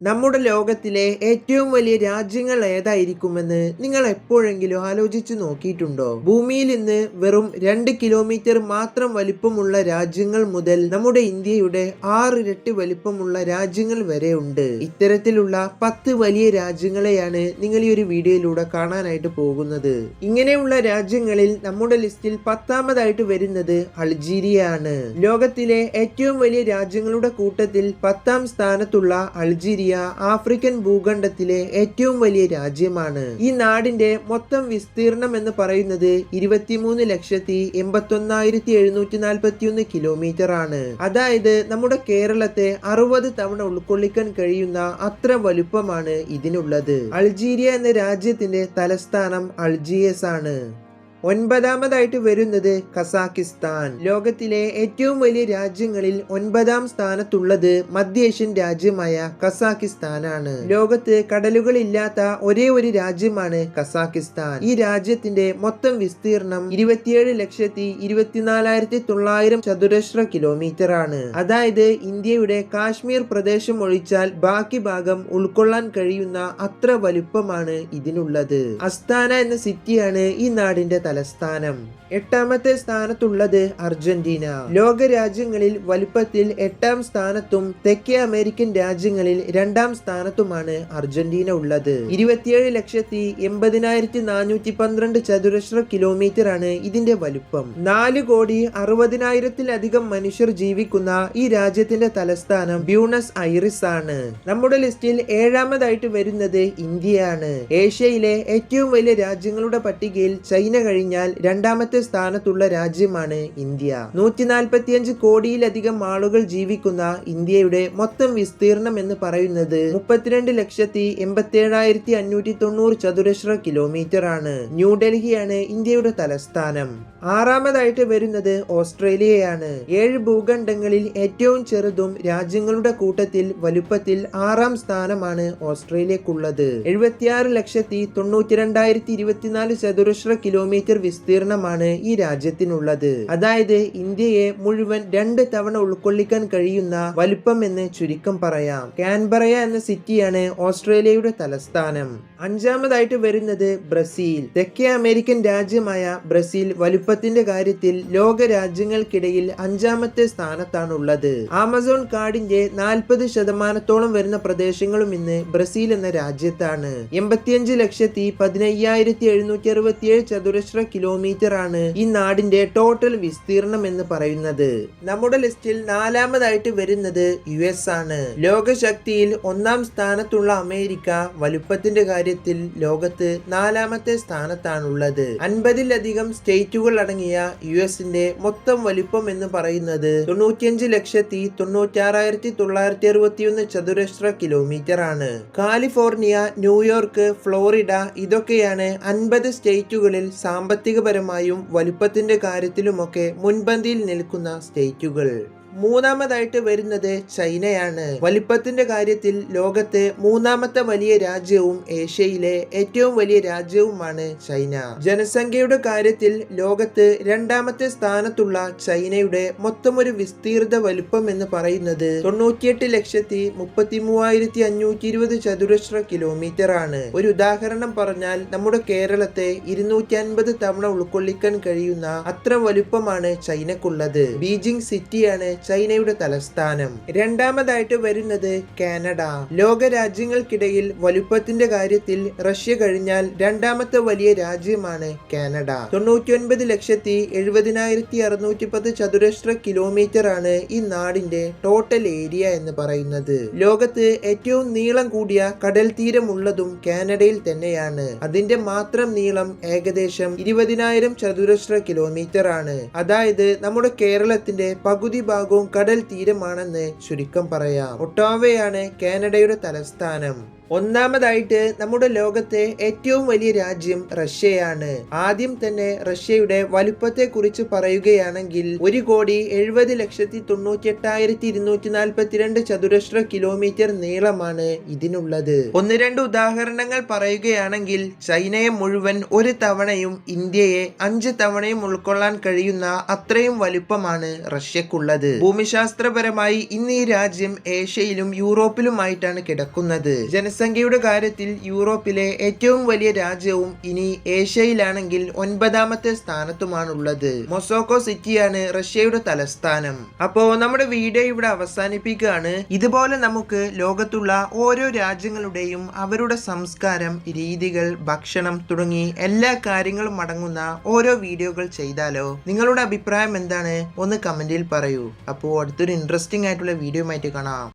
നമ്മുടെ ലോകത്തിലെ ഏറ്റവും വലിയ രാജ്യങ്ങൾ ഏതായിരിക്കുമെന്ന് നിങ്ങൾ എപ്പോഴെങ്കിലും ആലോചിച്ചു നോക്കിയിട്ടുണ്ടോ? ഭൂമിയിൽ ഇന്ന് വെറും 2 കിലോമീറ്റർ മാത്രം വലിപ്പമുള്ള രാജ്യങ്ങൾ മുതൽ നമ്മുടെ ഇന്ത്യയുടെ 6 ഇരട്ടി വലിപ്പമുള്ള രാജ്യങ്ങൾ വരെ ഉണ്ട്. ഇത്തരത്തിലുള്ള 10 വലിയ രാജ്യങ്ങളെയാണ് നിങ്ങൾ ഈ ഒരു വീഡിയോയിലൂടെ കാണാനായിട്ട് പോകുന്നത്. ഇങ്ങനെയുള്ള രാജ്യങ്ങളിൽ നമ്മുടെ ലിസ്റ്റിൽ 10ാമതായിട്ട് വരുന്നത് അൾജീരിയ ആണ്. ലോകത്തിലെ ഏറ്റവും വലിയ രാജ്യങ്ങളുടെ കൂട്ടത്തിൽ 10ാം സ്ഥാനത്തുള്ള അൾജീരിയ ആഫ്രിക്കൻ ഭൂഖണ്ഡത്തിലെ ഏറ്റവും വലിയ രാജ്യമാണ്. ഈ നാടിന്റെ മൊത്തം വിസ്തീർണം എന്ന് പറയുന്നത് 23,81,741 കിലോമീറ്റർ ആണ്. അതായത് നമ്മുടെ കേരളത്തെ 60 തവണ ഉൾക്കൊള്ളിക്കാൻ കഴിയുന്ന അത്ര വലുപ്പമാണ് ഇതിനുള്ളത്. അൾജീരിയ എന്ന രാജ്യത്തിന്റെ തലസ്ഥാനം അൾജിയേഴ്സ് ആണ്. 9ാമതായിട്ട് വരുന്നത് കസാക്കിസ്ഥാൻ. ലോകത്തിലെ ഏറ്റവും വലിയ രാജ്യങ്ങളിൽ 9ാം സ്ഥാനത്തുള്ളത് മധ്യേഷ്യൻ രാജ്യമായ കസാക്കിസ്ഥാൻ ആണ്. ലോകത്ത് കടലുകളില്ലാത്ത ഒരേ ഒരു രാജ്യമാണ് കസാക്കിസ്ഥാൻ. ഈ രാജ്യത്തിന്റെ മൊത്തം വിസ്തീർണം 27,24,900 ചതുരശ്ര കിലോമീറ്റർ ആണ്. അതായത് ഇന്ത്യയുടെ കാശ്മീർ പ്രദേശം ഒഴിച്ചാൽ ബാക്കി ഭാഗം ഉൾക്കൊള്ളാൻ കഴിയുന്ന അത്ര വലുപ്പമാണ് ഇതിനുള്ളത്. അസ്താന എന്ന സിറ്റിയാണ് ഈ നാടിന്റെ തലസ്ഥാനം. 8ാമത്തെ സ്ഥാനത്തുള്ളത് അർജന്റീന. ലോക രാജ്യങ്ങളിൽ വലുപ്പത്തിൽ 8ാം സ്ഥാനത്തും തെക്കേ അമേരിക്കൻ രാജ്യങ്ങളിൽ 2ാം സ്ഥാനത്തുമാണ് അർജന്റീന ഉള്ളത്. 27,80,412 ചതുരശ്ര കിലോമീറ്റർ ആണ് ഇതിന്റെ വലുപ്പം. 4,60,000,000 മനുഷ്യർ ജീവിക്കുന്ന ഈ രാജ്യത്തിന്റെ തലസ്ഥാനം ബ്യൂണസ് ഐറിസ് ആണ്. നമ്മുടെ ലിസ്റ്റിൽ 7ാമതായിട്ട് വരുന്നത് ഇന്ത്യയാണ്. ഏഷ്യയിലെ ഏറ്റവും വലിയ രാജ്യങ്ങളുടെ പട്ടികയിൽ ചൈന കഴിഞ്ഞാൽ 2ാമത്തെ സ്ഥാനത്തുള്ള രാജ്യമാണ് ഇന്ത്യ. 145 കോടിയിലധികം ആളുകൾ ജീവിക്കുന്ന ഇന്ത്യയുടെ മൊത്തം വിസ്തീർണം എന്ന് പറയുന്നത് 32,87,590 ചതുരശ്ര കിലോമീറ്റർ ആണ്. ന്യൂഡൽഹിയാണ് ഇന്ത്യയുടെ തലസ്ഥാനം. 6ാമതായിട്ട് വരുന്നത് ഓസ്ട്രേലിയയാണ്. 7 ഭൂഖണ്ഡങ്ങളിൽ ഏറ്റവും ചെറുതും രാജ്യങ്ങളുടെ കൂട്ടത്തിൽ വലുപ്പത്തിൽ 6ാം സ്ഥാനമാണ് ഓസ്ട്രേലിയക്കുള്ളത്. 76,92,24 ചതുരശ്ര കിലോമീറ്റർ വിസ്തീർണമാണ് ഈ രാജ്യത്തിനുള്ളത്. അതായത് ഇന്ത്യയെ മുഴുവൻ 2 തവണ ഉൾക്കൊള്ളിക്കാൻ കഴിയുന്ന വലുപ്പം എന്ന് ചുരുക്കം പറയാം. കാൻബറ എന്ന സിറ്റിയാണ് ഓസ്ട്രേലിയയുടെ തലസ്ഥാനം. 5ാമതായിട്ട് വരുന്നത് ബ്രസീൽ. തെക്കേ അമേരിക്കൻ രാജ്യമായ ബ്രസീൽ വലുപ്പത്തിന്റെ കാര്യത്തിൽ ലോക രാജ്യങ്ങൾക്കിടയിൽ 5ാമത്തെ സ്ഥാനത്താണുള്ളത്. ആമസോൺ കാടിന്റെ 40% വരുന്ന പ്രദേശങ്ങളും ഇന്ന് ബ്രസീൽ എന്ന രാജ്യത്താണ്. 85,15,767 ചതുരശ്ര കിലോമീറ്റർ ആണ് ഈ നാടിന്റെ ടോട്ടൽ വിസ്തീർണം എന്ന് പറയുന്നത്. നമ്മുടെ ലിസ്റ്റിൽ 4ാമതായിട്ട് വരുന്നത് US ആണ്. ലോകശക്തിയിൽ 1ാം സ്ഥാനത്തുള്ള അമേരിക്ക വലുപ്പത്തിന്റെ കാര്യത്തിൽ ലോകത്ത് 4ാമത്തെ സ്ഥാനത്താണുള്ളത്. 50ലധികം സ്റ്റേറ്റുകൾ അടങ്ങിയ യുഎസിന്റെ മൊത്തം വലുപ്പം എന്ന് പറയുന്നത് 95,96,961 ചതുരശ്ര കിലോമീറ്റർ ആണ്. കാലിഫോർണിയ, ന്യൂയോർക്ക്, ഫ്ലോറിഡ ഇതൊക്കെയാണ് 50 സ്റ്റേറ്റുകളിൽ സാമ്പത്തികപരമായും വലുപ്പത്തിന്റെ കാര്യത്തിലുമൊക്കെ മുൻപന്തിയിൽ നിൽക്കുന്ന സ്റ്റേറ്റുകൾ. 3ാമതായിട്ട് വരുന്നത് ചൈനയാണ്. വലിപ്പത്തിന്റെ കാര്യത്തിൽ ലോകത്തെ 3ാമത്തെ വലിയ രാജ്യവും ഏഷ്യയിലെ ഏറ്റവും വലിയ രാജ്യവുമാണ് ചൈന. ജനസംഖ്യയുടെ കാര്യത്തിൽ ലോകത്ത് 2ാമത്തെ സ്ഥാനത്തുള്ള ചൈനയുടെ മൊത്തം ഒരു വിസ്തീർണ വലുപ്പം എന്ന് പറയുന്നത് 98,33,520 ചതുരശ്ര കിലോമീറ്റർ ആണ്. ഒരു ഉദാഹരണം പറഞ്ഞാൽ നമ്മുടെ കേരളത്തെ 250 തവണ ഉൾക്കൊള്ളിക്കാൻ കഴിയുന്ന അത്ര വലുപ്പമാണ് ചൈനക്കുള്ളത്. ബീജിംഗ് സിറ്റിയാണ് ചൈനയുടെ തലസ്ഥാനം. 2ാമതായിട്ട് വരുന്നത് കാനഡ. ലോക രാജ്യങ്ങൾക്കിടയിൽ വലുപ്പത്തിന്റെ കാര്യത്തിൽ റഷ്യ കഴിഞ്ഞാൽ 2ാമത്തെ വലിയ രാജ്യമാണ് കാനഡ. 99,70,610 ചതുരശ്ര കിലോമീറ്റർ ആണ് ഈ നാടിന്റെ ടോട്ടൽ ഏരിയ എന്ന് പറയുന്നത്. ലോകത്ത് ഏറ്റവും നീളം കൂടിയ കടൽ തീരമുള്ളതും കാനഡയിൽ തന്നെയാണ്. അതിന്റെ മാത്രം നീളം ഏകദേശം 20,000 ചതുരശ്ര കിലോമീറ്റർ ആണ്. അതായത് നമ്മുടെ കേരളത്തിന്റെ പകുതി ഭാഗവും കടൽ തീരമാണെന്ന് ചുരുക്കം പറയാം. ഒട്ടാവയാണ് കാനഡയുടെ തലസ്ഥാനം. ഒന്നാമതായിട്ട് നമ്മുടെ ലോകത്തെ ഏറ്റവും വലിയ രാജ്യം റഷ്യയാണ്. ആദ്യം തന്നെ റഷ്യയുടെ വലുപ്പത്തെ കുറിച്ച് പറയുകയാണെങ്കിൽ 1,70,98,242 ചതുരശ്ര കിലോമീറ്റർ നീളമാണ് ഇതിനുള്ളത്. ഒന്ന് രണ്ട് ഉദാഹരണങ്ങൾ പറയുകയാണെങ്കിൽ ചൈനയെ മുഴുവൻ ഒരു തവണയും ഇന്ത്യയെ 5 തവണയും ഉൾക്കൊള്ളാൻ കഴിയുന്ന അത്രയും വലുപ്പമാണ് റഷ്യക്കുള്ളത്. ഭൂമിശാസ്ത്രപരമായി ഇന്ന് ഈ രാജ്യം ഏഷ്യയിലും യൂറോപ്പിലുമായിട്ടാണ് കിടക്കുന്നത്. ജനസംഖ്യയുടെ കാര്യത്തിൽ യൂറോപ്പിലെ ഏറ്റവും വലിയ രാജ്യവും ഇനി ഏഷ്യയിലാണെങ്കിൽ 9ാമത്തെ സ്ഥാനത്തുമാണുള്ളത്. മൊസോക്കോ സിറ്റിയാണ് റഷ്യയുടെ തലസ്ഥാനം. അപ്പോ നമ്മുടെ വീഡിയോ ഇവിടെ അവസാനിപ്പിക്കുകയാണ്. ഇതുപോലെ നമുക്ക് ലോകത്തുള്ള ഓരോ രാജ്യങ്ങളുടെയും അവരുടെ സംസ്കാരം, രീതികൾ, ഭക്ഷണം തുടങ്ങി എല്ലാ കാര്യങ്ങളും അടങ്ങുന്ന ഓരോ വീഡിയോകൾ ചെയ്താലോ? നിങ്ങളുടെ അഭിപ്രായം എന്താണ്? ഒന്ന് കമന്റിൽ പറയൂ. അപ്പോൾ അടുത്തൊരു ഇൻട്രസ്റ്റിംഗ് ആയിട്ടുള്ള വീഡിയോ ആയിട്ട് കാണാം.